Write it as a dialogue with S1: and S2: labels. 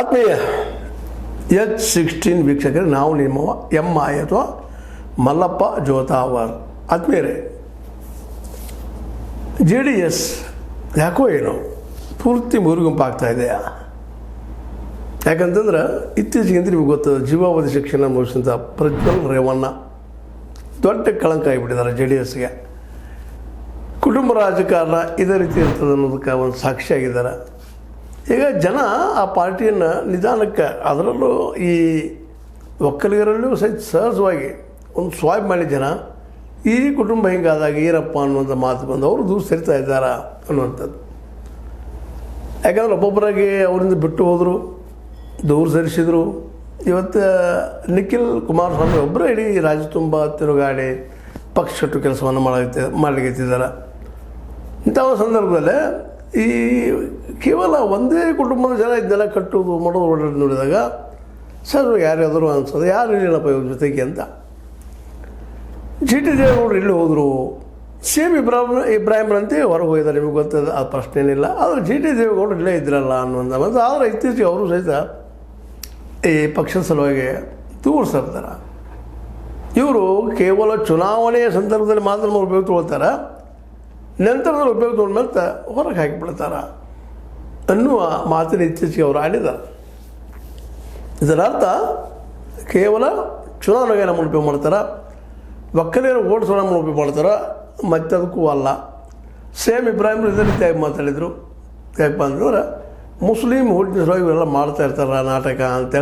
S1: ಆತ್ಮೀಯ H16 ವೀಕ್ಷಕರು, ನಾವು ನಿಮ್ಮ MI ಅಥವಾ ಮಲ್ಲಪ್ಪ ಜೋತಾವರ್. ಆತ್ಮೀಯರೇ, JDS ಯಾಕೋ ಏನೋ ಪೂರ್ತಿ ಮುರುಗುಂಪಾಗ್ತಾ ಇದೆಯಾ? ಯಾಕಂತಂದ್ರೆ ಇತ್ತೀಚೆಗೆ ನಿಮಗೆ ಗೊತ್ತದ, ಜೀವಾವಧಿ ಶಿಕ್ಷಣ ಮುಗಿಸಿದಂಥ ಪ್ರಜ್ವಲ್ ರೇವಣ್ಣ ದೊಡ್ಡ ಕಳಂಕ ಆಗಿಬಿಟ್ಟಿದ್ದಾರೆ JDSಗೆ. ಕುಟುಂಬ ರಾಜಕಾರಣ ಇದೇ ರೀತಿ ಇರ್ತದೆ ಅನ್ನೋದಕ್ಕೆ ಒಂದು ಸಾಕ್ಷಿಯಾಗಿದ್ದಾರೆ. ಈಗ ಜನ ಆ ಪಾರ್ಟಿಯನ್ನು ನಿಧಾನಕ್ಕೆ, ಅದರಲ್ಲೂ ಈ ಒಕ್ಕಲಿಗರಲ್ಲೂ ಸಹಿತ ಸಹಜವಾಗಿ ಒಂದು ಸ್ವಾಯ್ ಮಾಡಿ ಜನ ಈ ಕುಟುಂಬ ಹಿಂಗಾದಾಗ ಏನಪ್ಪ ಅನ್ನುವಂಥ ಮಾತು ಬಂದು ಅವರು ದೂರ ಸರಿತಾ ಇದ್ದಾರಾ ಅನ್ನುವಂಥದ್ದು. ಯಾಕಂದ್ರೆ ಒಬ್ಬೊಬ್ಬರಾಗಿ ಅವರಿಂದ ಬಿಟ್ಟು ಹೋದರು, ದೂರ ಸರಿಸಿದರು. ಇವತ್ತು ನಿಖಿಲ್ ಕುಮಾರಸ್ವಾಮಿ ಒಬ್ಬರೇ ಇಡೀ ರಾಜ್ಯ ತುಂಬ ತಿರುಗಾಡಿ ಪಕ್ಷ ಕಟ್ಟು ಕೆಲಸವನ್ನು ಮಾಡಲಿಕ್ಕಿದ್ದಾರೆ. ಇಂಥ ಸಂದರ್ಭದಲ್ಲೇ ಈ ಕೇವಲ ಒಂದೇ ಕುಟುಂಬದ ಜನ ಇದನ್ನೆಲ್ಲ ಕಟ್ಟೋದು ಮಾಡೋದು ಓಡಾಡಿ ನೋಡಿದಾಗ ಸರ್ ಯಾರ್ಯಾದರೂ ಅನ್ಸೋದು, ಯಾರು ಇರಲಿಲ್ಲಪ್ಪ ಇವ್ರ ಜೊತೆಗೆ ಅಂತ. GT ದೇವೇಗೌಡರು ಇಲ್ಲಿ ಹೋದರು, ಸೇಮ್ ಇಬ್ರಾಹಿಮ್ರಂತೆ ಹೊರಗೆ ಹೋಗಿದ್ದಾರೆ, ನಿಮಗೆ ಗೊತ್ತದ, ಆ ಪ್ರಶ್ನೆ ಏನಿಲ್ಲ. ಆದರೆ GT ದೇವೇಗೌಡರು ಇಲ್ಲೇ ಇದ್ರಲ್ಲ ಅನ್ನುವಂಥ ಮತ್ತು ಆದರೆ ಇತ್ತೀಚೆಗೆ ಅವರು ಸಹಿತ ಈ ಪಕ್ಷದ ಸಲುವಾಗಿ ದೂರ ಸರ್ತಾರೆ. ಇವರು ಕೇವಲ ಚುನಾವಣೆಯ ಸಂದರ್ಭದಲ್ಲಿ ಮಾತ್ರ ಉಪಯೋಗ ತೊಗೊಳ್ತಾರೆ, ನಂತರದಲ್ಲಿ ಉಪಯೋಗ ತೊಗೊಂಡ್ಮೇಲೆ ಹೊರಗೆ ಹಾಕಿಬಿಡ್ತಾರೆ ಅನ್ನುವ ಮಾತಿನ ಇತ್ತೀಚೆಗೆ ಅವರು ಆಡಿದ್ದಾರೆ. ಇದರರ್ಥ ಕೇವಲ ಚುನಾವಣೆಗೆ ನಮ್ಮನ್ನು ಉಪಯೋಗ ಮಾಡ್ತಾರೆ, ಒಕ್ಕಲಿಗರ ಓಡಿಸೋ ನಮ್ಮನ್ನು ಉಪಯೋಗ ಮಾಡ್ತಾರೆ, ಮತ್ತೆ ಅದಕ್ಕೂ ಅಲ್ಲ. ಸೇಮ್ ಇಬ್ರಾಹಿಂ ಇದೇ ರೀತಿಯಾಗಿ ಮಾತಾಡಿದರು. ಯಾಕಪ್ಪ ಅಂತಂದ್ರೆ ಮುಸ್ಲಿಂ ಹುಟ್ಟಿನ ಸಲುವಾಗಿ ಇವೆಲ್ಲ ಮಾಡ್ತಾ ಇರ್ತಾರೆ ನಾಟಕ ಅಂತೇಳಿ